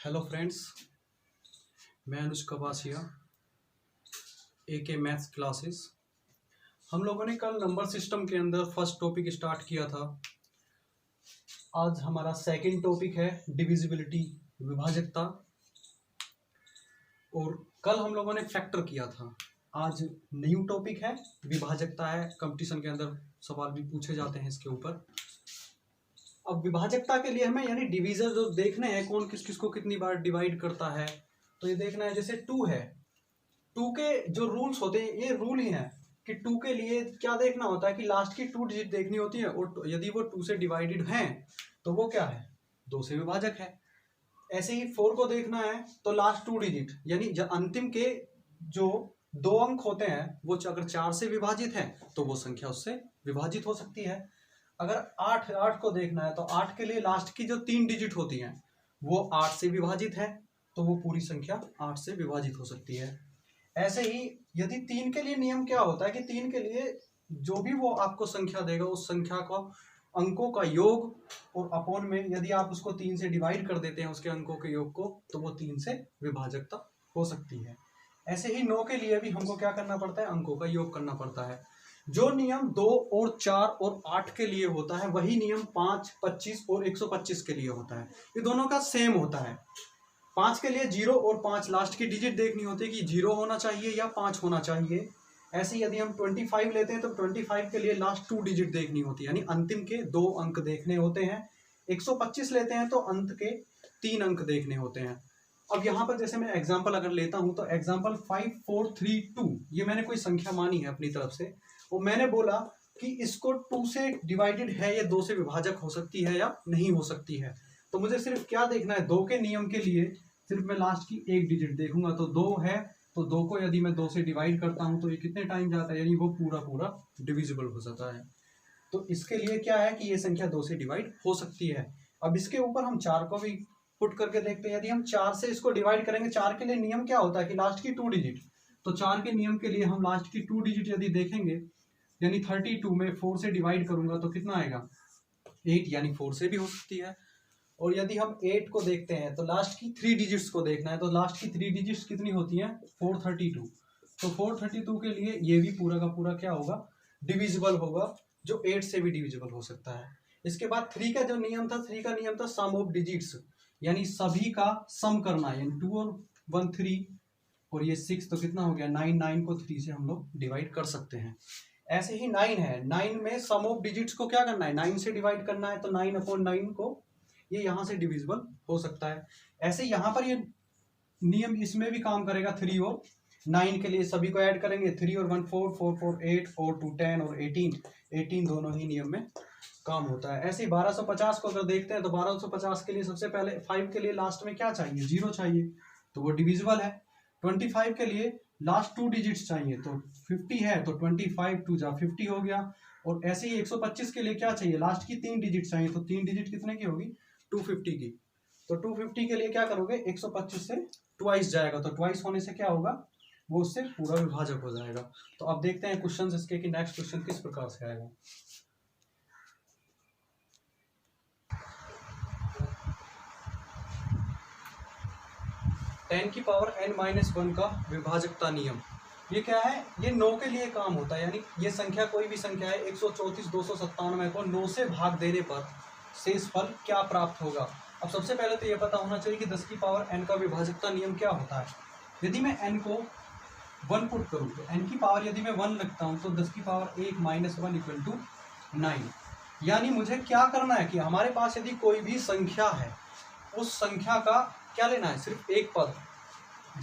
Hello friends, मैं अनुज कबासिया AK maths classes. हम लोगों ने कल नंबर सिस्टम के अंदर फर्स्ट टॉपिक स्टार्ट किया था। आज हमारा सेकंड टॉपिक है डिविजिबिलिटी, विभाजकता। और कल हम लोगों ने फैक्टर किया था। आज न्यू टॉपिक है विभाजकता है। कंपटीशन के अंदर सवाल भी पूछे जाते हैं इसके ऊपर। अब विभाजकता के लिए हमें यानी डिवीजर जो देखने हैं, कौन किस किस को कितनी बार डिवाइड करता है, तो ये देखना है। जैसे 2 है, 2 के जो रूल्स होते हैं ये रूल ही हैं कि 2 के लिए क्या देखना होता है कि लास्ट की 2 डिजिट देखनी होती है, और यदि वो 2 से डिवाइडेड हैं तो वो क्या है, 2 से विभाजक है। ऐसे ही 4 को देखना है तो लास्ट 2 डिजिट यानी अंतिम के जो 2 अंक होते हैं वो अगर 4 से विभाजित है तो वो संख्या उससे विभाजित हो सकती है। अगर 8 को देखना है तो 8 के लिए लास्ट की जो 3 डिजिट होती हैं वो 8 से विभाजित है तो वो पूरी संख्या 8 से विभाजित हो सकती है। ऐसे ही यदि 3 के लिए नियम क्या होता है कि 3 के लिए जो भी वो आपको संख्या देगा उस संख्या को अंकों का योग और अपॉन में यदि आप उसको 3 से डिवाइड कर देते हैं उसके अंकों के योग को, तो वो 3 से विभाजकता हो सकती है। ऐसे ही 9 के लिए भी हमको क्या करना पड़ता है, अंकों का योग करना पड़ता है। जो नियम 2 और 4 और 8 के लिए होता है वही नियम 5, 25 और 125 के लिए होता है। ये दोनों का सेम होता है। 5 के लिए 0 और 5 लास्ट की डिजिट देखनी होती है कि 0 होना चाहिए या 5 होना चाहिए। ऐसे यदि हम 25 लेते हैं तो 25 के लिए लास्ट 2 डिजिट देखनी होती है, यानी अंतिम के 2 अंक देखने होते हैं। 125 लेते हैं तो अंत के 3 अंक देखने होते हैं। अब यहाँ पर जैसे मैं एग्जाम्पल अगर लेता हूँ तो एग्जाम्पल 5, 4, 3, 2 ये मैंने कोई संख्या मानी है अपनी तरफ से, और मैंने बोला कि इसको 2 से डिवाइडेड है या 2 से विभाजक हो सकती है या नहीं हो सकती है। तो मुझे सिर्फ क्या देखना है, 2 के नियम के लिए सिर्फ मैं लास्ट की 1 डिजिट देखूंगा। तो 2 है तो 2 को यदि मैं 2 से डिवाइड करता हूं तो ये कितने टाइम जाता है, यानी वो पूरा डिविजिबल हो जाता है। तो इसके लिए क्या है कि ये संख्या 2 से डिवाइड हो सकती है। अब इसके ऊपर हम 4 को भी पुट करके देखते हैं। यदि हम 4 से इसको डिवाइड करेंगे, 4 के लिए नियम क्या होता है कि लास्ट की 2 डिजिट, तो 4 के नियम के लिए हम लास्ट की 2 डिजिट यदि देखेंगे, यानी 32 में 4 से डिवाइड करूंगा तो कितना आएगा 8, यानी 4 से भी हो सकती है। और यदि हम 8 को देखते हैं तो लास्ट की 3 डिजिट्स को देखना है, तो लास्ट की 3 डिजिट्स कितनी होती हैं 432। तो 432 के लिए ये भी पूरा का पूरा क्या होगा, डिविजिबल होगा, जो 8 से भी डिविजिबल हो सकता है। इसके बाद 3 का जो नियम था, 3 का नियम था सम ऑफ डिजिट्स, यानी सभी का सम करना, यानी 2 और 1 3 और ये 6, तो कितना हो गया 9, 9 को 3 से हम लोग डिवाइड कर सकते हैं। ऐसे ही 9 है, 9 में सम ऑफ डिजिट्स को क्या करना है, 9 से डिवाइड करना है, तो 9/9 को ये यहां से डिविजिबल हो सकता है। ऐसे यहां पर ये नियम इसमें भी काम करेगा। 3 और 9 के लिए सभी को ऐड करेंगे, 3 और 1 4, 4 4 8 और 2 10 और 18 दोनों ही नियम में काम होता है। ऐसे ही 1250 को अगर देखते हैं तो 1250 के लिए सबसे पहले 5 के लिए लास्ट में क्या चाहिए, 0 चाहिए, तो वो डिविजिबल है। 25 के लिए लास्ट 2 डिजिट्स चाहिए, तो 50 है तो 25 2 जा 50 हो गया। और ऐसे ही 125 के लिए क्या चाहिए, लास्ट की 3 डिजिट चाहिए, तो 3 डिजिट कितने की होगी 250 की। तो 250 के लिए क्या करोगे, 125 से ट्वाइस जाएगा, तो ट्वाइस होने से क्या होगा, वो उससे पूरा विभाजक हो जाएगा। तो अब देखते हैं क्वेश्चन इसके कि नेक्स्ट क्वेश्चन किस प्रकार से आएगा। टेन की पावर n-1 का विभाजकता नियम, ये क्या है, ये 9 के लिए काम होता है। यानी ये संख्या कोई भी संख्या है, 134 297 को 9 से भाग देने पर शेष फल क्या प्राप्त होगा। अब सबसे पहले तो ये पता होना चाहिए कि 10 की पावर n का विभाजकता नियम क्या होता है। यदि मैं n को 1 पुट करूँ तो n की पावर यदि मैं 1 रखता हूँ तो 10 की पावर 1 - 1 = 9। यानी मुझे क्या करना है कि हमारे पास यदि कोई भी संख्या है उस संख्या का क्या लेना है, सिर्फ एक पद।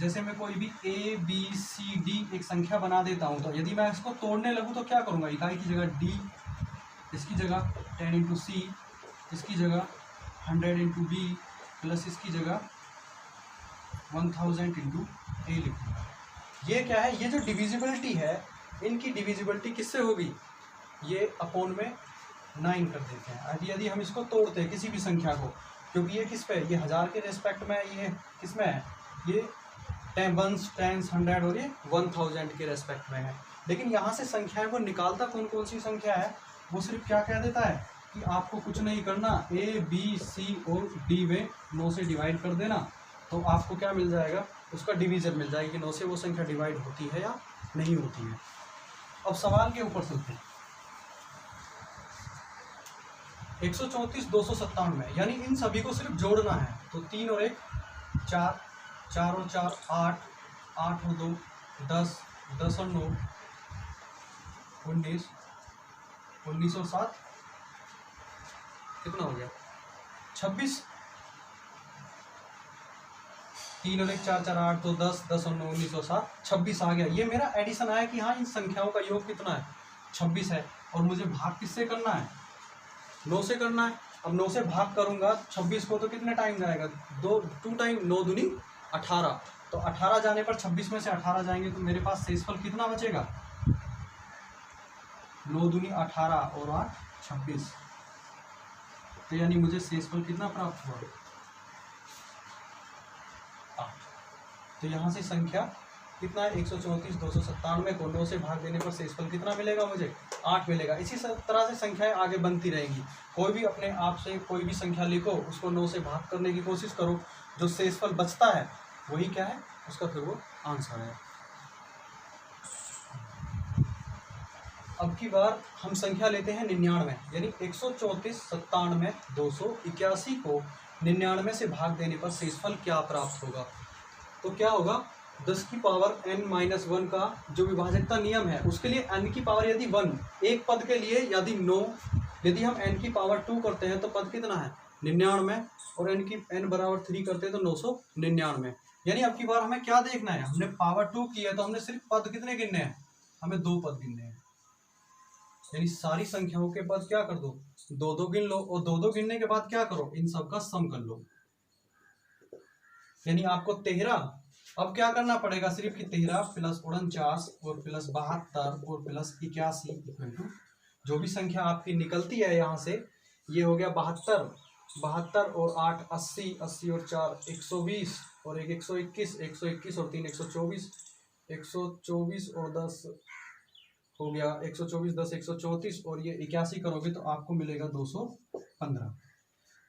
जैसे मैं कोई भी a b c d एक संख्या बना देता हूँ, तो यदि मैं इसको तोड़ने लगूँ तो क्या करूँगा, इकाई की जगह d, इसकी जगह 10 × c, इसकी जगह 100 × b प्लस इसकी जगह 1000 × a लिखूंगा। ये क्या है, ये जो डिविजिबिलिटी है, इनकी डिविजिबिलिटी किससे होगी, ये अपॉन में 9 कर देते हैं। यदि हम इसको तोड़ते हैं किसी भी संख्या को, क्योंकि ये किस पे है, ये 1000 के रेस्पेक्ट में है, ये किस में है, ये 10s 10s 100 और ये 1000 के रेस्पेक्ट में है। लेकिन यहाँ से संख्याएं को निकालता कौन कौन सी संख्या है, वो सिर्फ क्या कह देता है कि आपको कुछ नहीं करना, a b c और d में 9 से डिवाइड कर देना तो आपको क्या मिल जाएगा, उसका डिवीज़र मिल जाएगी कि 9 से वो संख्या डिवाइड होती है या नहीं होती है। अब सवाल के ऊपर चलते हैं। 134 297 में, यानी इन सभी को सिर्फ जोड़ना है। तो 3 और 1 4, 4 और 4 8, 8 और 2 10, 10 और 9 19, 19 और 7 कितना हो गया 26, 3 और 1 4, 4 8 2 10, 10 और 9 19 और 7 26 आ गया। ये मेरा एडिशन आया कि हाँ इन संख्याओं का योग कितना है 26 है, और मुझे भाग किससे करना है 9 से करना है। अब 9 से भाग करूंगा 26 को तो कितने टाइम जाएगा 2 टाइम 9 दूनी 18, तो 18 जाने पर 26 में से 18 जाएंगे तो मेरे पास शेषफल कितना बचेगा 9 दूनी 18 और 8 26, तो यानी मुझे शेषफल कितना प्राप्त हुआ 8। तो यहाँ से संख्या कितना है 134 297 को 9 से भाग देने पर शेषफल कितना मिलेगा मुझे 8 मिलेगा। इसी तरह से संख्याएं आगे बनती रहेंगी। कोई भी अपने आप से कोई भी संख्या लिखो, उसको 9 से भाग करने की कोशिश करो, जो शेषफल बचता है वही क्या है उसका फिर वो आंसर है। अब की बार हम संख्या लेते हैं 99, यानी 134 97 281 को 99 से भाग देने पर शेषफल क्या प्राप्त होगा। तो क्या होगा 10 की पावर n-1 का जो विभाजकता नियम है उसके लिए n की पावर यदि 1, एक पद के लिए यदि 9, यदि हम n की पावर 2 करते हैं तो पद कितना है 99, और n बराबर 3 करते हैं तो 999। यानी अब की बार हमें क्या देखना है, हमने पावर 2 की है तो हमने सिर्फ पद कितने गिनने हैं, हमें 2 पद गिनने हैं। यानी सारी संख्याओं के पद क्या कर दो 2-2 गिन लो, और 2-2 गिनने के बाद क्या करो इन सब का सम कर लो। यानी आपको 13, अब क्या करना पड़ेगा सिर्फ कि 13 प्लस 49 और प्लस 72 और प्लस 81 इक्वल टू जो भी संख्या आपकी निकलती है यहाँ से, ये हो गया 72, 72 और 8 80, 80 और 4 120 और 1 121, 121 और 3 124, 124 और 10 हो गया 124, 10 134 और ये 81 करोगे तो आपको मिलेगा 215।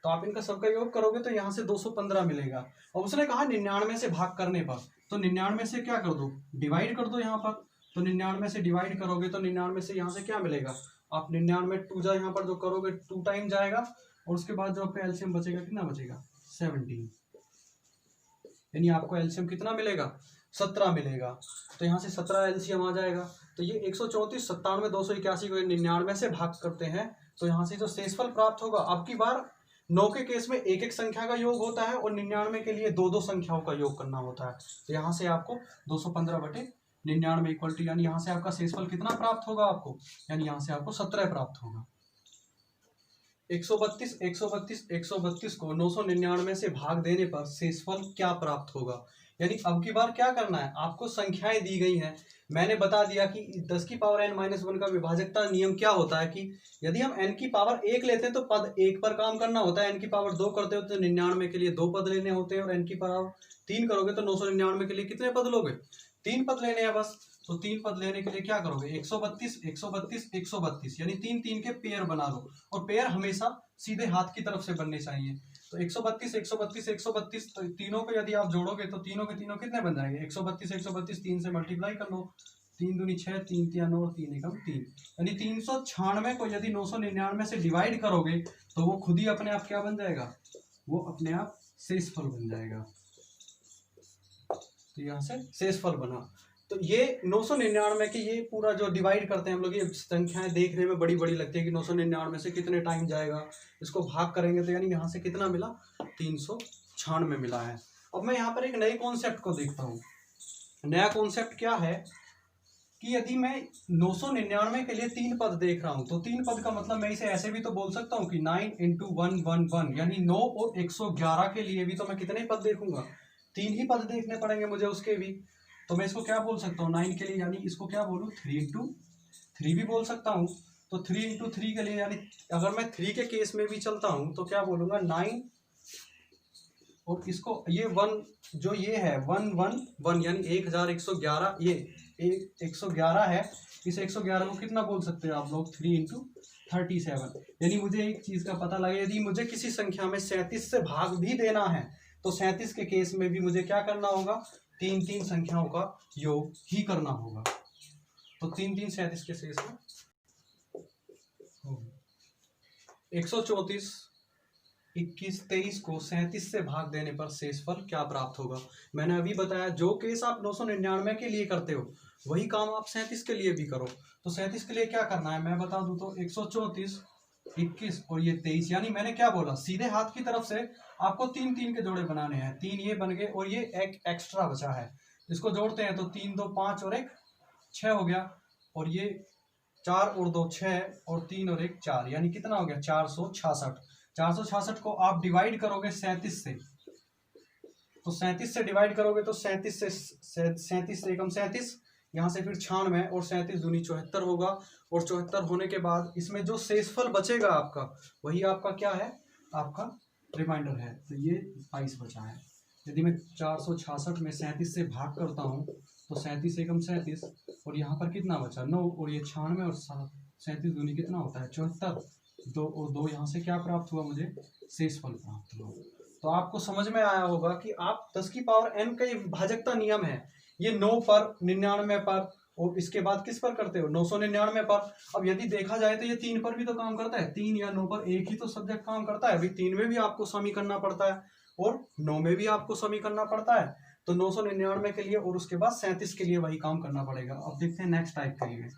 तो आप इनका सबका योग करोगे तो यहाँ से 215 मिलेगा। और उसने कहा 99 से भाग करने पर, तो 99 से क्या कर दो डिवाइड कर दो यहाँ पर, तो 99 से डिवाइड करोगे तो 99 से यहाँ से क्या मिलेगा, आप 99 2 जा यहाँ पर जो करोगे 2 टाइम जाएगा, और उसके बाद जो आपका एलसीएम बचेगा कितना बचेगा 17, यानी आपको एलसीएम कितना मिलेगा 17 मिलेगा। तो यहाँ से 17 एलसीएम आ जाएगा। तो ये 134 97 281 को 99 से भाग करते हैं तो यहाँ से जो शेषफल प्राप्त होगा, अब की बार 9 के केस में एक एक संख्या का योग होता है और 99 के लिए 2-2 संख्याओं का योग करना होता है। तो यहाँ से आपको 215/99 इक्वल टू, यानी यहाँ से आपका शेषफल कितना प्राप्त होगा आपको, यानी यहाँ से आपको 17 प्राप्त होगा। 132 को 999 से भाग देने पर शेषफल क्या प्राप्त होगा। यानी अब की बार क्या करना है, आपको संख्याएं दी गई हैं, मैंने बता दिया कि 10 की पावर n-1 का विभाजकता नियम क्या होता है कि यदि हम n की पावर 1 लेते हैं तो पद 1 पर काम करना होता है, n की पावर 2 करते हो तो 99 के लिए 2 पद लेने होते हैं, और n की पावर 3 करोगे तो 999 के लिए कितने पद लोगे 3 पद लेने हैं बस। तो 3 पद लेने के लिए क्या करोगे 132 132 132, यानी 3-3 के पेयर बना लो, और पेयर हमेशा सीधे हाथ की तरफ से बनने चाहिए। तो 132 132 132 तीनों को यदि आप जोड़ोगे तो तीनों के तीनों कितने बन जाएंगे 132 132 3 से मल्टीप्लाई कर लो, 3 दूनी 6 3 3 9 3 एकम 3, यानी 396 को यदि 999 से डिवाइड करोगे तो वो खुद ही अपने आप क्या बन जाएगा, वो अपने आप शेषफल बन जाएगा। तो यहाँ से शेषफल बना। तो ये 999 के ये पूरा जो डिवाइड करते हैं हम लोग, ये संख्याएं देखने में बड़ी बड़ी लगती है कि 999 से कितने टाइम जाएगा, इसको भाग करेंगे तो यानी यहाँ से कितना मिला 396 मिला है। अब मैं यहाँ पर एक नए कॉन्सेप्ट को देखता हूँ। नया कॉन्सेप्ट क्या है कि यदि मैं 999 के लिए 3 पद देख रहा हूँ तो 3 पद का मतलब मैं इसे ऐसे भी तो बोल सकता हूँ कि 9 × 111, यानी 9 और 111 के लिए भी तो मैं कितने पद देखूंगा 3 ही पद देखने पड़ेंगे मुझे उसके भी। तो मैं इसको क्या बोल सकता हूँ 9 के लिए, यानी इसको क्या बोलूँ 3 × 3 भी बोल सकता हूँ। तो 3 × 3 के लिए, यानी अगर मैं 3 के केस में भी चलता हूँ तो क्या बोलूँगा 9, और इसको ये 1 जो ये है 111 यानी 1111, ये 111 है, इस 111 को कितना बोल सकते हैं आप लोग 3 × 37। यानी मुझे एक चीज़ का पता लगा, यदि मुझे किसी संख्या में 37 से भाग भी देना है तो 37 के केस में भी मुझे क्या करना होगा, 3 संख्याओं का योग ही करना होगा। तो 37 के शेष में 134, 21, 23 को 37 से भाग देने पर शेषफल क्या प्राप्त होगा। मैंने अभी बताया जो केस आप 999 के लिए करते हो वही काम आप 37 के लिए भी करो। तो 37 के लिए क्या करना है मैं बता दूं तो 134, 21 और ये 23, यानी मैंने क्या बोला, सीधे हाथ की तरफ से आपको 3 के जोड़े बनाने हैं। 3 ये बन गए और ये एक एक्स्ट्रा बचा है, इसको जोड़ते हैं तो 3 2 5 और 1 6 हो गया, और ये 4 और 2 6 और 3 और 1 4, यानी कितना हो गया 466। 466 को आप डिवाइड करोगे 37 से, तो 37 से डिवाइड करोगे तो 37 से एकम 37, यहाँ से फिर 96 और 37 दूनी 74 होगा, और 74 होने के बाद इसमें जो शेषफल बचेगा आपका वही आपका क्या है, आपका रिमाइंडर है। तो ये 22 बचा है। यदि मैं 466 में 37 से भाग करता हूँ तो 37 एकम 37, और यहाँ पर कितना बचा 9, और ये 96 और 37 दूनी कितना होता है 74, 2 और 2 यहाँ से क्या प्राप्त हुआ मुझे, शेषफल प्राप्त हुआ। तो आपको समझ में आया होगा कि आप 10 की पावर n का ये विभाजकता नियम है, ये 9 पर, 99 पर, और इसके बाद किस पर करते हो 999 पर। अब यदि देखा जाए तो ये 3 पर भी तो काम करता है, 3 या 9 पर एक ही तो सब्जेक्ट काम करता है। अभी 3 में भी आपको समी करना पड़ता है और 9 में भी आपको समी करना पड़ता है। तो 999 के लिए और उसके बाद 37 के लिए वही काम करना पड़ेगा। अब देखते हैं नेक्स्ट टाइप के लिए।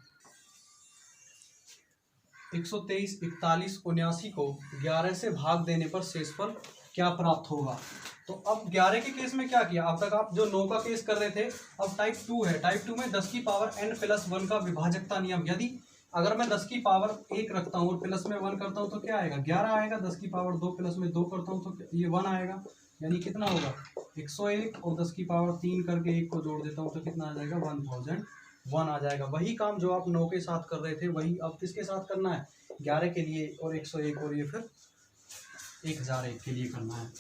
123, 41, 79 को 11 से भाग देने पर शेषफल क्या प्राप्त होगा। तो अब 11 के केस में क्या किया, अब तक आप जो 9 का केस कर रहे थे, अब टाइप 2 है। टाइप 2 में 10 की पावर n+1 का विभाजकता नियम, यदि अगर मैं 10 की पावर 1 रखता हूँ और प्लस में 1 करता हूँ तो क्या आएगा 11 आएगा। 10 की पावर 2 प्लस में 2 करता हूँ तो ये 1 आएगा, यानी कितना होगा 101, और 10 की पावर 3 करके 1 को जोड़ देता हूँ तो कितना आ जाएगा 1001 आ जाएगा। वही काम जो आप 9 के साथ कर रहे थे वही अब किसके साथ करना है 11 के लिए, और 101 और ये फिर 1001 के लिए करना है।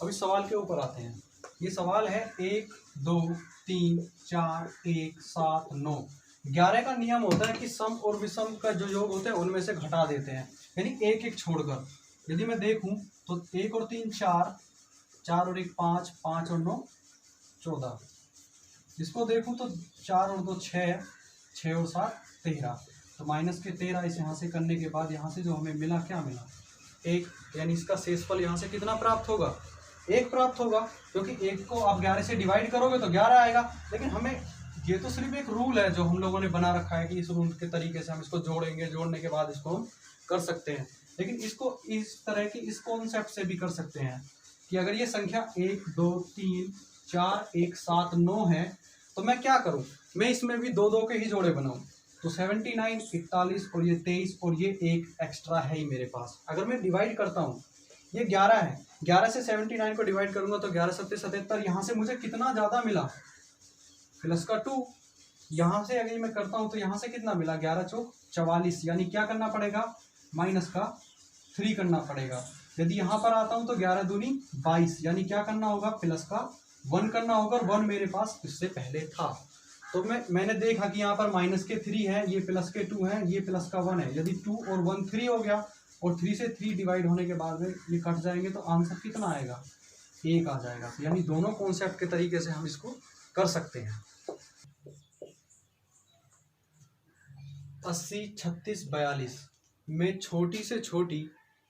अब इस सवाल के ऊपर आते हैं। ये सवाल है 1 2 3 4 1 7 9। 11 का नियम होता है कि सम और विषम का जो योग होते हैं उनमें से घटा देते हैं, यानी एक एक छोड़कर। यदि मैं देखूं तो 1 और 3 4, 4 और 1 5, 5 और 9 14। इसको देखूं तो 4 और 2 6, 6 और 7 13। तो माइनस के 13 इस यहाँ से करने के बाद यहाँ से जो हमें मिला क्या मिला 1, यानी इसका शेषफल यहाँ से कितना प्राप्त होगा 1 प्राप्त होगा, क्योंकि 1 को आप 11 से डिवाइड करोगे तो 11 आएगा। लेकिन हमें ये तो सिर्फ एक रूल है जो हम लोगों ने बना रखा है कि इस रूल के तरीके से हम इसको जोड़ेंगे, जोड़ने के बाद इसको हम कर सकते हैं। लेकिन इसको इस तरह की इस कॉन्सेप्ट से भी कर सकते हैं कि अगर ये संख्या 1 2 3 4 1 7 9 है तो मैं क्या करूं, मैं इसमें भी 2 2 के ही जोड़े बनाऊं। तो 79, 41 और ये 23 और ये एक एक्स्ट्रा है ही मेरे पास। अगर मैं डिवाइड करता हूँ, ये 11 है, 11 से 79 को डिवाइड करूंगा तो 11 7 77, यहाँ से मुझे कितना ज़्यादा मिला प्लस का 2। यहाँ से अगर मैं करता हूँ तो यहाँ से कितना मिला 11 चौक 44, यानी क्या करना पड़ेगा माइनस का 3 करना पड़ेगा। यदि यहाँ पर आता हूँ तो 11 दूनी 22, यानी क्या करना होगा प्लस का 1 करना होगा, और 1 मेरे पास इससे पहले था। तो मैंने देखा कि यहाँ पर माइनस के 3 है, ये प्लस के 2 है, ये प्लस का 1 है। यदि 2 और 1 3 हो गया, और 3 से 3 डिवाइड होने के बाद में ये कट जाएंगे तो आंसर कितना आएगा 1 आ जाएगा। तो यानी दोनों कॉन्सेप्ट के तरीके से हम इसको कर सकते हैं। 80, 36, 42 में छोटी से छोटी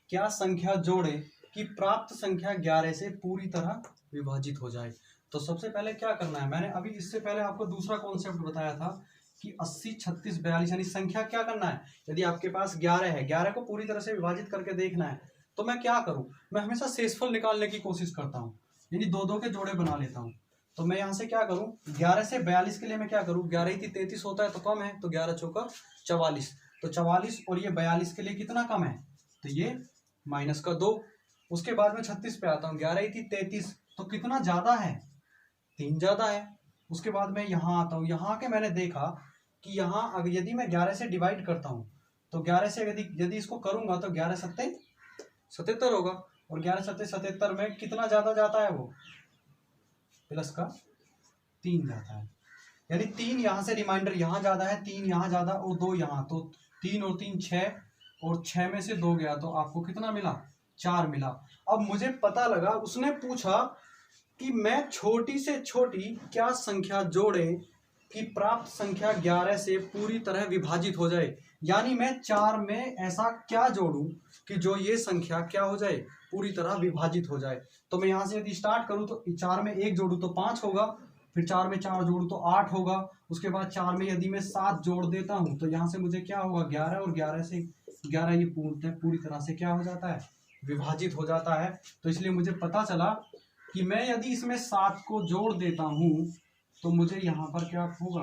क्या संख्या जोड़े कि प्राप्त संख्या 11 से पूरी तरह विभाजित हो जाए। तो सबसे पहले क्या करना है, मैंने अभी इससे पहले आपको दूसरा कॉन्सेप्ट बताया था कि 80, 36, 42 यानी संख्या क्या करना है। यदि आपके पास 11 है, 11 को पूरी तरह से विभाजित करके देखना है तो मैं क्या करूं, मैं हमेशा शेषफल निकालने की कोशिश करता हूं, यानी 2 2 के जोड़े बना लेता हूं। तो मैं यहाँ से क्या करूं 11 से 42 के लिए मैं क्या करूं, 11 ही 33 होता है तो कम है, तो 11 चौका 44, तो 44 और ये 42 के लिए कितना कम है तो ये माइनस का 2। उसके बाद में 36 पे आता हूँ, 11 ही थी 33 तो कितना ज्यादा है 3 ज्यादा है। उसके बाद मैं यहाँ आता हूँ, यहाँ के मैंने देखा कि यहाँ अगर यदि मैं 11 से डिवाइड करता हूँ तो 11 से यदि इसको करूंगा तो 11 सत्ते 77 होगा, और 11 सत्ते 77 में कितना ज्यादा जाता है वो प्लस का 3 जाता है, यानी 3 यहाँ से रिमाइंडर यहाँ ज्यादा है, 3 यहाँ ज्यादा और 2 यहाँ, तो 3 और 3 6, और 6 में से 2 गया तो आपको कितना मिला 4 मिला। अब मुझे पता लगा, उसने पूछा कि मैं छोटी से छोटी क्या संख्या जोड़े कि प्राप्त संख्या 11 से पूरी तरह विभाजित हो जाए। यानी मैं 4 में ऐसा क्या जोड़ूं कि जो ये संख्या क्या हो जाए, पूरी तरह विभाजित हो जाए। तो मैं यहां से यदि स्टार्ट करूं तो 4 में 1 जोड़ूं तो 5 होगा, फिर 4 में 4 जोड़ूं तो 8 होगा, उसके बाद 4 में यदि मैं 7 जोड़ देता हूं तो यहां से मुझे क्या होगा 11, और 11 से 11 ये पूरी तरह से क्या हो जाता है, विभाजित हो जाता है। तो इसलिए मुझे पता चला कि मैं यदि इसमें 7 को जोड़ देता हूं तो मुझे यहाँ पर क्या होगा,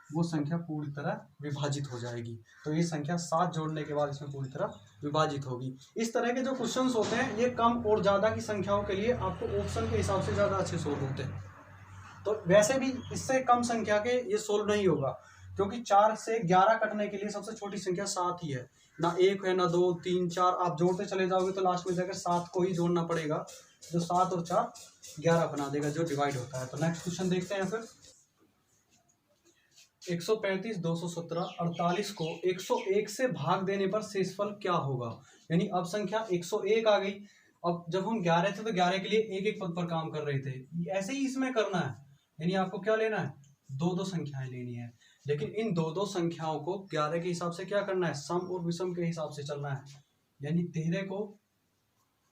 वो संख्या पूरी तरह विभाजित हो जाएगी। तो ये संख्या 7 जोड़ने के बाद इसमें पूरी तरह विभाजित होगी। इस तरह के जो क्वेश्चंस होते हैं ये कम और ज्यादा की संख्याओं के लिए आपको ऑप्शन के हिसाब से ज्यादा अच्छे सोल्व होते हैं। तो वैसे भी इससे कम संख्या के ये सोल्व नहीं होगा, क्योंकि 4 से 11 कटने के लिए सबसे छोटी संख्या 7 ही है ना, 1 है ना 2 3 4, आप जोड़ते चले जाओगे तो लास्ट में जाकर 7 को ही जोड़ना पड़ेगा, जो 7 और 4 11 बना देगा जो डिवाइड होता है। तो नेक्स्ट क्वेश्चन देखते हैं। फिर 135, 217, 48 को 101 से भाग देने पर शेषफल क्या होगा। यानी अब संख्या 101 आ गई। अब जब हम 11 थे तो 11 के लिए एक एक पद पर काम कर रहे थे, ऐसे ही इसमें करना है। यानी आपको क्या लेना है, दो दो संख्याएं लेनी है, लेकिन इन दो दो संख्याओं को 11 के हिसाब से क्या करना है, सम और विषम के हिसाब से चलना है। यानी 13 को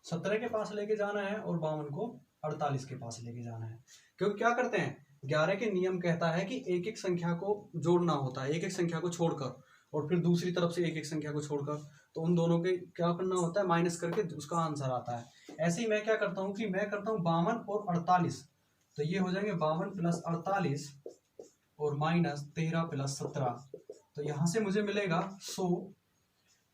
17 के पास लेके जाना है और 52 को 48 के पास लेके जाना है। क्योंकि क्या करते हैं, 11 के नियम कहता है कि एक एक संख्या को जोड़ना होता है, एक एक संख्या को छोड़कर, और फिर दूसरी तरफ से एक एक संख्या को छोड़कर, तो उन दोनों के क्या करना होता है, माइनस करके उसका आंसर आता है। ऐसे ही मैं क्या करता हूँ कि मैं करता हूँ 52 और 48, तो ये हो जाएंगे 52 प्लस 48 और माइनस 13 प्लस 17। तो यहां से मुझे मिलेगा 100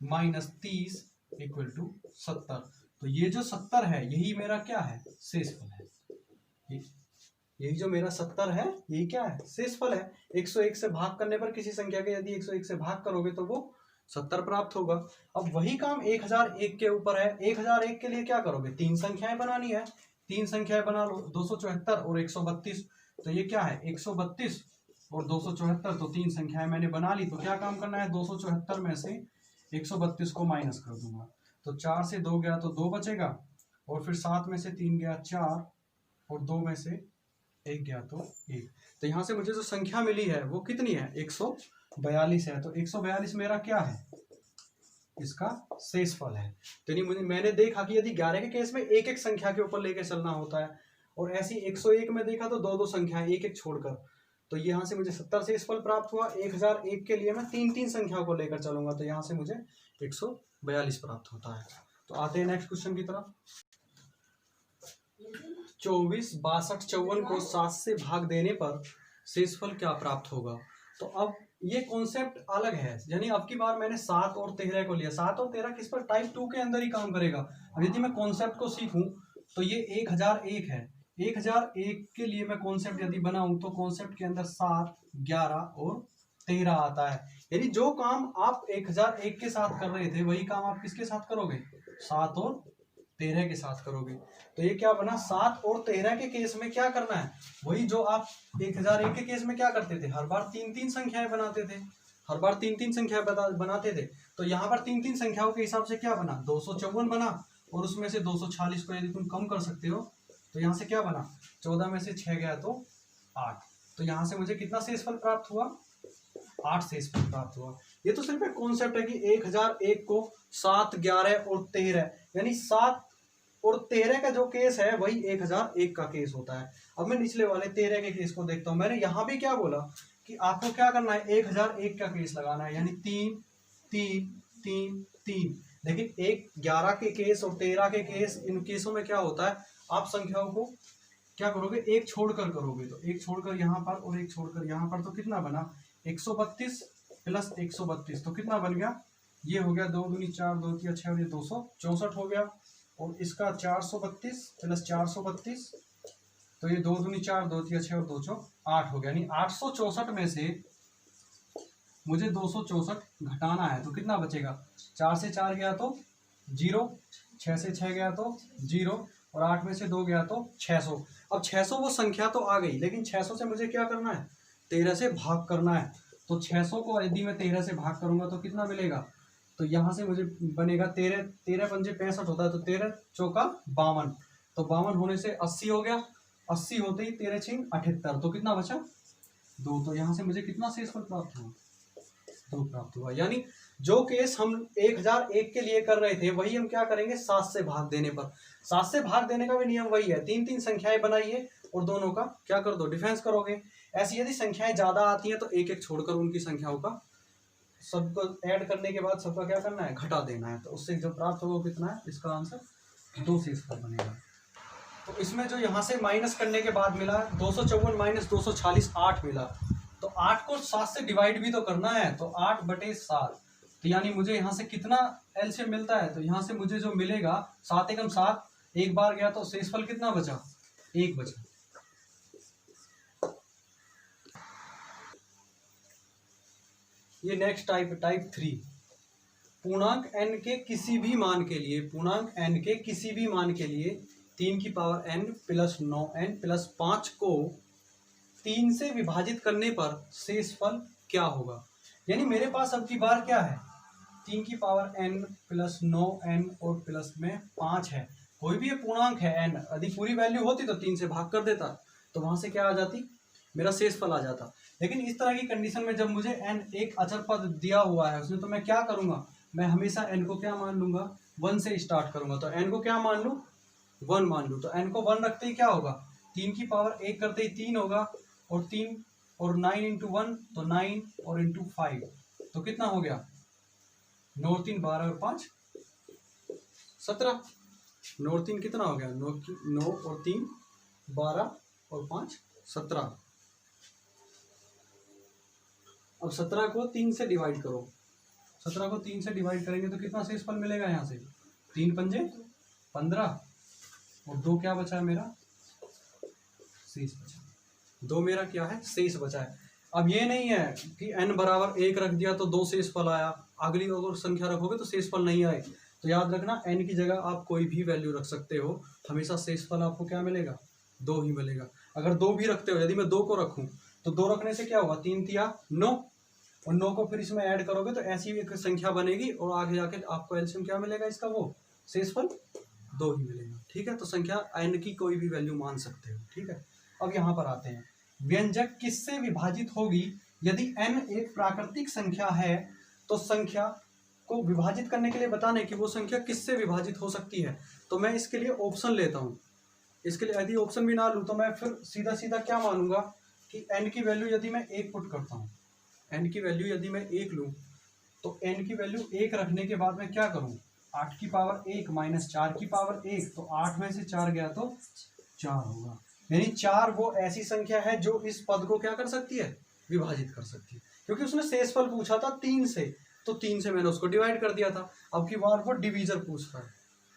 माइनस 30 इक्वल टू 70। तो ये जो 70 है यही मेरा क्या है, शेषफल है। यही जो मेरा 70 है यही क्या है, शेषफल है। 101 से भाग करने पर किसी संख्या के यदि 101 से भाग करोगे तो वो 70 प्राप्त होगा। अब वही काम 1001 के ऊपर है। 1001 के लिए क्या करोगे, 3 संख्याएं बनानी है। 3 संख्याएं बना लो, 274 और 132। तो ये क्या है, 132 और 274। तो 3 संख्याएं मैंने बना ली। तो क्या काम करना है, 274 में से 132 को माइनस कर दूंगा। तो 4 से 2 गया तो 2 बचेगा, और फिर 7 में से 3 गया 4, और 2 में से 1 गया तो 1। तो यहां से मुझे जो संख्या मिली है वो कितनी है, 142 है। तो 142 मेरा क्या है, इसका शेषफल है। तो नहीं, मैंने देखा कि यदि 11 के केस में एक एक संख्या के ऊपर लेके चलना होता है, और ऐसी 101 में देखा तो दो दो संख्याएं एक एक छोड़कर। तो यहाँ से मुझे 70 शेषफल प्राप्त हुआ। 1001 के लिए मैं 3 संख्या को लेकर चलूंगा, तो यहाँ से मुझे 142 प्राप्त होता है। तो आते हैं नेक्स्ट क्वेश्चन की तरफ। 24, 62, 54 को 7 से भाग देने पर शेषफल क्या प्राप्त होगा। तो अब ये कॉन्सेप्ट अलग है, यानी अब की बार मैंने 7 और 13 को लिया। 7 और 13 किस पर, टाइप 2 के अंदर ही काम करेगा। अब यदि मैं कॉन्सेप्ट को सीखूं तो ये 1001 है। 1001 के लिए मैं कॉन्सेप्ट यदि बनाऊं तो कॉन्सेप्ट के अंदर 7, 11 और 13 आता है। यानी जो काम आप 1001 के साथ कर रहे थे वही काम आप किसके साथ करोगे, 7 और 13 के साथ करोगे। तो ये क्या बना, 7 और 13 के केस में क्या करना है, वही जो आप 1001 के केस में क्या करते थे, हर बार 3 संख्याएं बनाते थे, हर बार 3 संख्या बनाते थे। तो यहाँ पर 3 संख्याओं के हिसाब से क्या बना, 254 बना, और उसमें से 246 को यदि तुम कम कर सकते हो तो यहाँ से क्या बना, 14 में से 6 गया तो 8। तो यहाँ से मुझे कितना शेषफल प्राप्त हुआ, 8 शेषफल प्राप्त हुआ। ये तो सिर्फ एक कॉन्सेप्ट है कि 1001 को 7, 11 और 13, यानी 7 और 13 का जो केस है वही 1001 का केस होता है। अब मैं निचले वाले 13 के केस को देखता हूं। मैंने यहां भी क्या बोला कि आपको क्या करना है, 1001 का केस लगाना है, यानी 3 3 3 3। लेकिन 11 के केस और 13 के केस, इन केसों में क्या होता है, आप संख्याओं को क्या करोगे, एक छोड़कर करोगे। तो एक छोड़कर यहाँ पर और एक छोड़कर यहाँ पर, तो कितना बना, 132 प्लस 132, तो कितना बन गया, ये हो गया 2 दूनी 4, 2 तिया 6 और ये 264 हो गया। और इसका 432 प्लस 432, तो ये 2 दूनी 4, 2 तिया 6 और 2 चौक 8 हो गया। यानी 864 में से मुझे 264 घटाना है, तो कितना बचेगा, 4 से 4 गया तो 0, 6 से 6 गया तो 0, और 8 में से 2 गया तो 600। अब 600 वो संख्या तो आ गई, लेकिन 600 से मुझे क्या करना है, 13 से भाग करना है। तो 600 को यदि मैं 13 से भाग करूंगा तो कितना मिलेगा, तो यहाँ से मुझे बनेगा 13, 13 पंजे 65 होता है, तो 13 चौका 52, तो 52 होने से 80 हो गया, 80 होते ही 13 छीन 78, तो कितना बचा 2। तो यहाँ से मुझे कितना शेषफल प्राप्त हुआ 2 प्राप्त हुआ। यानी जो केस हम 1001 के लिए कर रहे थे वही हम क्या करेंगे 7 से भाग देने पर। 7 से भाग देने का भी नियम वही है, 3 3 संख्याएं बनाइए और दोनों का क्या कर दो डिफरेंस करोगे। ऐसी यदि संख्याएं ज्यादा आती हैं तो एक एक छोड़कर उनकी संख्याओं का सबको ऐड करने के बाद सबका क्या करना है घटा देना है, तो उससे जो प्राप्त होगा कितना है, इसका आंसर 2 शेषफल बनेगा। तो इसमें जो यहाँ से माइनस करने के बाद मिला 254 माइनस 246 8 मिला, तो 8 को 7 से डिवाइड भी तो करना है, तो 8/7, तो यानी मुझे यहाँ से कितना एलसीएम मिलता है, तो यहाँ से मुझे जो मिलेगा 7 एकम 7, एक बार गया तो शेषफल कितना बचा 1 बचा। ये नेक्स्ट टाइप 3, पूर्णांक n के किसी भी मान के लिए, पूर्णांक n के किसी भी मान के लिए 3 की power n plus 9n plus 5 को 3 से विभाजित करने पर शेषफल क्या होगा। यानी मेरे पास अब की बार क्या है 3 की पावर n प्लस 9n और प्लस में 5 है, कोई भी पूर्णांक है n, यदि पूरी वैल्यू होती तो 3 से भाग कर देता, तो वहां से क्या आ जाती मेरा शेषफल आ जाता। लेकिन इस तरह की कंडीशन में जब मुझे n एक अचर पद दिया हुआ है उसमें, तो मैं क्या करूंगा, मैं हमेशा n को क्या मान लूंगा 1 से स्टार्ट करूंगा, तो n को क्या मान लूं 1 मान लूं, तो n को 1 रखते ही क्या होगा 3 की पावर 1 करते ही 3 होगा, और 3 और 9 इंटू 1 तो 9 और इंटू 5 तो कितना हो गया 9 और 3 12 और 5 17, 9 और 3 कितना हो गया 9 और 3 12 और 5 17। अब 17 को 3 से डिवाइड करो, 17 को 3 से डिवाइड करेंगे तो कितना शेषफल मिलेगा, यहाँ से 3 पंजे 15 और 2 क्या बचा है मेरा शेष बचा, 2 मेरा क्या है शेष बचा है। अब ये नहीं है कि n बराबर 1 रख दिया तो 2 शेषफल आया, अगली अगर संख्या रखोगे तो शेषफल नहीं आए, तो याद रखना n की जगह आप कोई भी वैल्यू रख सकते हो, हमेशा शेषफल आपको क्या मिलेगा 2 ही मिलेगा। अगर 2 भी रखते हो, यदि मैं 2 को रखूं तो 2 रखने से क्या होगा 3 तिया 9, और 9 को फिर इसमें ऐड करोगे तो ऐसी एक संख्या बनेगी और आगे जाके आपको एलसीएम क्या मिलेगा इसका, वो शेषफल 2 ही मिलेगा। ठीक है, तो संख्या n की कोई भी वैल्यू मान सकते हो। ठीक है, अब यहाँ पर आते हैं, व्यंजक किससे विभाजित होगी। यदि n एक प्राकृतिक संख्या है तो संख्या को विभाजित करने के लिए बताने कि वो संख्या किससे विभाजित हो सकती है, तो मैं इसके लिए ऑप्शन लेता हूँ। इसके लिए यदि ऑप्शन भी ना लूँ तो मैं फिर सीधा सीधा क्या मानूंगा कि n की वैल्यू यदि मैं 1 पुट करता हूँ, n की वैल्यू यदि मैं 1 लूँ तो n की वैल्यू 1 रखने के बाद मैं क्या करूँ 8 की पावर 1 माइनस 4 की पावर 1, तो 8 में से 4 गया तो 4 होगा। यानी 4 वो ऐसी संख्या है जो इस पद को क्या कर सकती है विभाजित कर सकती है, क्योंकि उसने शेषफल पूछा था 3 से, तो 3 से मैंने उसको डिवाइड कर दिया था। अब की बार वो डिवीजर पूछ रहा है।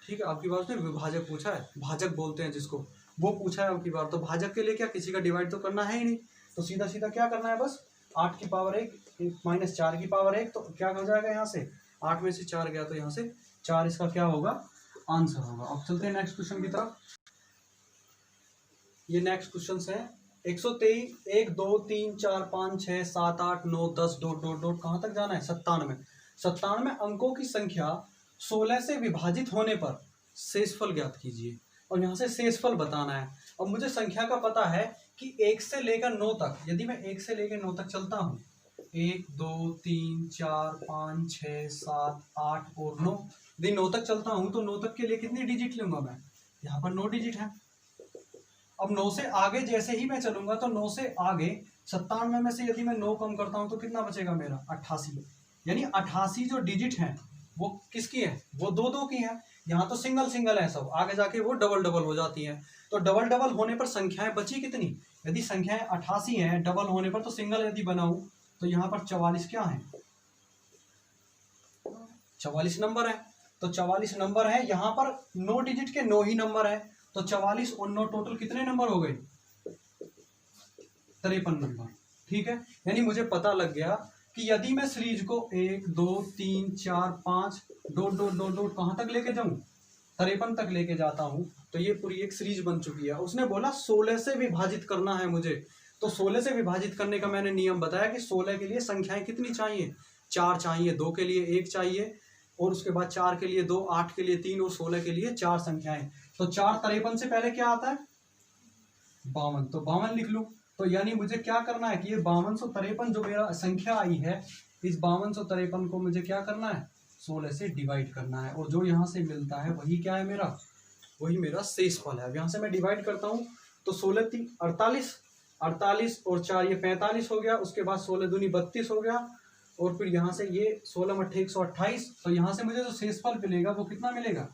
ठीक है, अब की बार उसने विभाजक पूछा है, भाजक बोलते हैं जिसको, वो पूछा है अब की बार, तो भाजक के लिए क्या किसी का डिवाइड तो करना है ही नहीं, तो सीधा सीधा क्या करना है बस 8 की पावर 1 माइनस 4 की पावर 1, तो क्या हो जाएगा यहाँ से 8 में से 4 गया तो यहाँ से 4 इसका क्या होगा आंसर होगा। अब चलते हैं नेक्स्ट क्वेश्चन की तरफ। ये नेक्स्ट क्वेश्चन है 123 1 2 3 4 5 6 7 8 9 10 डॉट डॉट डॉट कहाँ तक जाना है 97 अंकों की संख्या 16 से विभाजित होने पर शेषफल ज्ञात कीजिए, और यहाँ से शेषफल बताना है। अब मुझे संख्या का पता है कि 1 से लेकर 9 तक, यदि मैं 1 से लेकर 9 तक चलता हूँ 1 2 3 4 5 6 7 8 और 9, यदि 9 तक चलता हूँ तो 9 तक के लिए कितनी डिजिट लूंगा मैं, यहाँ पर 9 डिजिट है। अब 9 से आगे जैसे ही मैं चलूंगा तो 9 से आगे 97 में से यदि मैं 9 कम करता हूं तो कितना बचेगा मेरा 88, यानी 88 जो डिजिट हैं वो किसकी है, वो 2 की है। यहाँ तो सिंगल सिंगल है सब, आगे जाके वो डबल डबल हो जाती है। तो डबल डबल होने पर संख्याएं बची कितनी, यदि संख्याएं 88 हैं, डबल होने पर तो सिंगल यदि बनाऊं तो यहाँ पर 44 क्या है 44 नंबर है, तो 44 नंबर है। यहाँ पर 9 डिजिट के 9 ही नंबर है, तो 44 और 9 टोटल कितने नंबर हो गए 53 नंबर। ठीक है, यानी मुझे पता लग गया कि यदि मैं सीरीज को 1 2 3 4 5 डॉट डॉट डॉट डॉट कहाँ तक लेके जाऊं 53 तक लेके जाता हूं तो ये पूरी एक सीरीज बन चुकी है। उसने बोला 16 से विभाजित करना है मुझे, तो 16 से विभाजित करने का मैंने नियम बताया कि 16 के लिए संख्याएं कितनी चाहिए 4 चाहिए, 2 के लिए 1 चाहिए, और उसके बाद 4 के लिए 2, 8 के लिए 3 और 16 के लिए 4 संख्याएं। तो 4 53 से पहले क्या आता है 52, तो 52 लिख लूं। तो यानी मुझे क्या करना है कि ये 5253 जो मेरा संख्या आई है, इस 5253 को मुझे क्या करना है 16 से डिवाइड करना है, और जो यहाँ से मिलता है वही क्या है मेरा, वही मेरा शेषफल है। अब यहाँ से मैं डिवाइड करता हूँ तो 16 3 48, 48 और 4 ये 45 हो गया, उसके बाद 16 दूनी 32 हो गया, और फिर यहाँ से ये 16 × 8 128। तो यहाँ से मुझे जो शेषफल मिलेगा वो कितना मिलेगा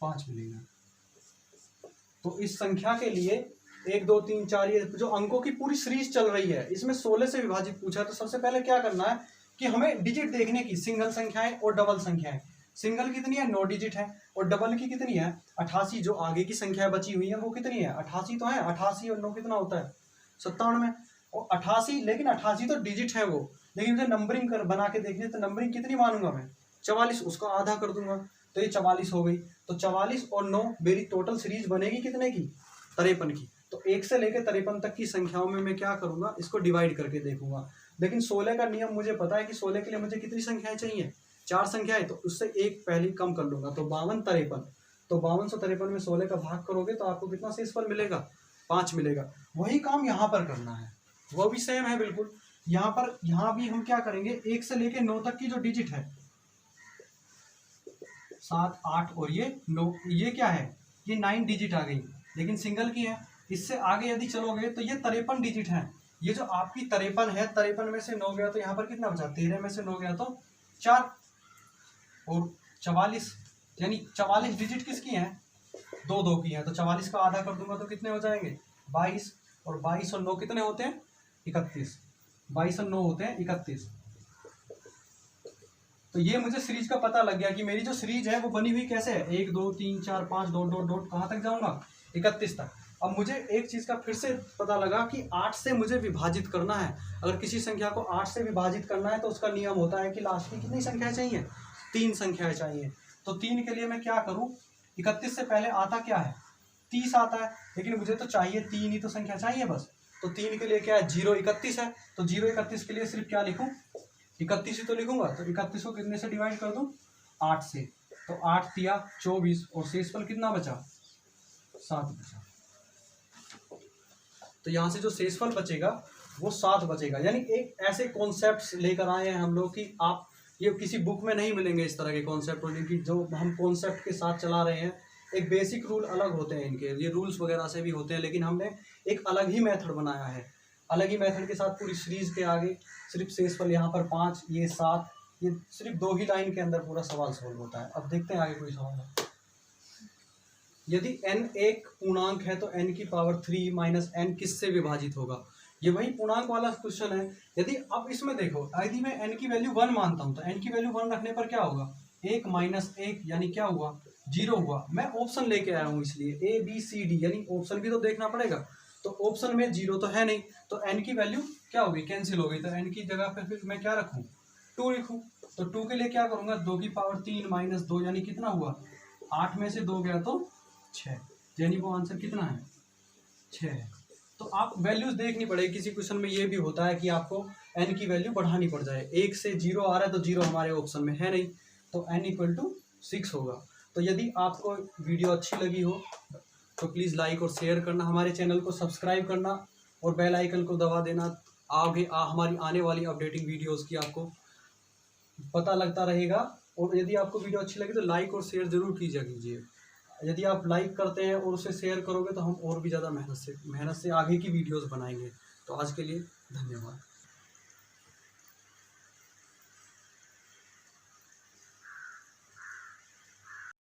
5 मिलेगा। तो इस संख्या के लिए 1 2 3 4 ये जो अंकों की पूरी सीरीज चल रही है, इसमें 16 से विभाजित पूछा है। तो सबसे पहले क्या करना है कि हमें डिजिट देखने की, सिंगल संख्याएं और डबल संख्याएं। सिंगल कितनी है 9 डिजिट है, और डबल की कितनी है 88। जो आगे की संख्या बची हुई है वो कितनी है 88 तो है, 88 और 9 कितना होता है 97। और 88, लेकिन 88 तो डिजिट है वो, लेकिन मुझे नंबरिंग कर बना के देखनी है, तो नंबरिंग कितनी मानूंगा मैं 44, उसका आधा कर दूंगा तो ये 44 हो गई। तो 44 और 9 मेरी टोटल सीरीज बनेगी कितने की 53 की। तो 1 से लेकर 53 तक की संख्याओं में मैं क्या करूंगा इसको डिवाइड करके देखूंगा। लेकिन 16 का नियम मुझे पता है कि 16 के लिए मुझे कितनी संख्याएं चाहिए 4 संख्याएं, तो उससे एक पहले कम कर लूंगा। तो 52 53, तो 5253 में 16 का भाग करोगे तो आपको कितना शेषफल मिलेगा 5 मिलेगा। वही काम यहाँ पर करना है, वो भी सेम है बिल्कुल। यहाँ भी हम क्या करेंगे 1 से लेकर 9 तक की जो डिजिट है 7 8 और ये 9, ये क्या है ये 9 डिजिट आ गई, लेकिन सिंगल की है। इससे आगे यदि चलोगे तो ये 53 डिजिट है। ये जो आपकी 53 है, 53 में से 9 गया तो यहाँ पर कितना बचा 13 में से 9 गया तो 4 और 44, यानी 44 डिजिट किसकी है 2 2 की है। तो 44 का आधा कर दूंगा तो कितने हो जाएंगे 22, और 22 और 9 कितने होते हैं 31, 22 और 9 होते हैं 31। तो ये मुझे सीरीज का पता लग गया कि मेरी जो सीरीज है वो बनी हुई कैसे है 1 2 3 4 5 डॉट डॉट डॉट कहाँ तक जाऊंगा 31 तक। अब मुझे एक चीज का फिर से पता लगा कि 8 से मुझे विभाजित करना है। अगर किसी संख्या को 8 से विभाजित करना है तो उसका नियम होता है कि लास्ट की कितनी संख्याएं चाहिए 3 संख्याएं चाहिए। तो 3 के लिए मैं क्या करूं 31 से पहले आता क्या है 30 आता है, लेकिन मुझे तो चाहिए 3 ही तो संख्या चाहिए बस। तो 3 के लिए क्या है 0 31 है, तो 0 31 के लिए सिर्फ क्या लिखूं 31 ही तो लिखूंगा। तो 31 को कितने से डिवाइड कर दूं 8 से, तो 8 तिया 24 और शेषफल कितना बचा 7 बचा। तो यहाँ से जो शेषफल बचेगा वो 7 बचेगा। यानी एक ऐसे कॉन्सेप्ट्स लेकर आए हैं हम लोग कि आप ये किसी बुक में नहीं मिलेंगे इस तरह के कॉन्सेप्ट, क्योंकि जो हम कॉन्सेप्ट के साथ चला रहे हैं एक बेसिक रूल अलग होते हैं इनके, ये रूल्स वगैरह से भी होते हैं, लेकिन हमने एक अलग ही मेथड बनाया है। अलग ही मेथड के साथ पूरी सीरीज के आगे सिर्फ शेषफल यहाँ पर 5 ये 7, ये सिर्फ 2 ही लाइन के अंदर पूरा सवाल सॉल्व होता है। अब देखते हैं आगे कोई सवाल है। यदि n एक पूर्णांक है तो n की पावर 3 माइनस n किससे विभाजित होगा। ये वही पूर्णांक वाला क्वेश्चन है। यदि अब इसमें देखो यदि मैं n की वैल्यू 1 मानता हूँ तो n की वैल्यू 1 रखने पर क्या होगा 1 माइनस 1 यानी क्या हुआ 0 हुआ। मैं ऑप्शन लेके आया हूँ इसलिए A B C D, यानी ऑप्शन भी तो देखना पड़ेगा। तो ऑप्शन में 0 तो है नहीं, तो n की वैल्यू क्या होगी कैंसिल हो गई। तो n की जगह पर फिर मैं क्या रखूँ 2 लिखूँ। तो 2 के लिए क्या करूँगा 2 की पावर 3 माइनस 2 यानी कितना हुआ 8 में से 2 गया तो 6, यानी वो आंसर कितना है 6 है। तो आप वैल्यूज देखनी पड़ेगी। किसी क्वेश्चन में ये भी होता है कि आपको n की वैल्यू बढ़ानी पड़ जाए। 1 से 0 आ रहा है तो 0 हमारे ऑप्शन में है नहीं, तो n = 6 होगा। तो यदि आपको वीडियो अच्छी लगी हो तो प्लीज़ लाइक और शेयर करना, हमारे चैनल को सब्सक्राइब करना और बेल आइकन को दबा देना। आगे हमारी आने वाली अपडेटिंग वीडियोज़ की आपको पता लगता रहेगा। और यदि आपको वीडियो अच्छी लगी तो लाइक और शेयर ज़रूर कीजिए। यदि आप लाइक करते हैं और उसे शेयर करोगे तो हम और भी ज़्यादा मेहनत से आगे की वीडियोस बनाएंगे। तो आज के लिए धन्यवाद।